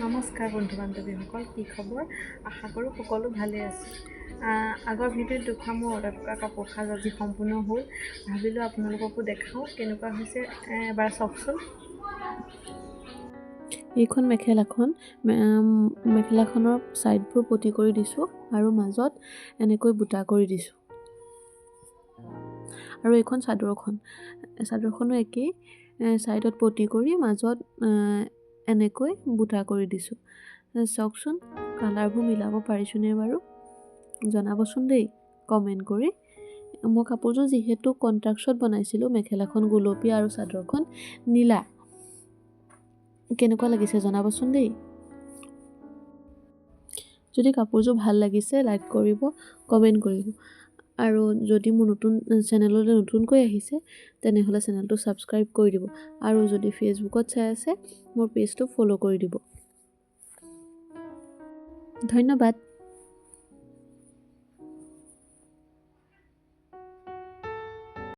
নমস্কাৰ বন্ধু বান্ধৱীসকল, কি খবৰ? আশা কৰোঁ সকলো ভালে আছে। আগৰ ভিডিঅ'ত দেখুওৱা মোৰ অৰ্ডাৰ কৰা কাপোৰ সাজ আজি সম্পূৰ্ণ হ'ল। ভাবিলোঁ আপোনালোককো দেখাওঁ কেনেকুৱা হৈছে, এবাৰ চাওকচোন। এইখন মেখেলাখনৰ ছাইডবোৰ পটি কৰি দিছোঁ আৰু মাজত এনেকৈ বুটা কৰি দিছোঁ। আৰু এইখন চাদৰখনো একেই, ছাইডত পটি কৰি মাজত এনেকৈ বুটা কৰি দিছোঁ। চাওকচোন, কালাৰবোৰ মিলাব পাৰিছোঁনে বাৰু জনাবচোন দেই কমেণ্ট কৰি। মই কাপোৰযোৰ যিহেতু কণ্ট্ৰাক্সত বনাইছিলোঁ, মেখেলাখন গুলপীয়া আৰু চাদৰখন নীলা। কেনেকুৱা লাগিছে জনাবচোন দেই। যদি কাপোৰযোৰ ভাল লাগিছে লাইক কৰিব, কমেণ্ট কৰিব। আৰু যদি মোৰ চেনেললৈ নতুনকৈ আহিছে তেনেহ'লে চেনেলটো ছাবস্ক্ৰাইব কৰি দিব। আৰু যদি ফেচবুকত চাই আছে মোৰ পেজটো ফ'ল' কৰি দিব। ধন্যবাদ।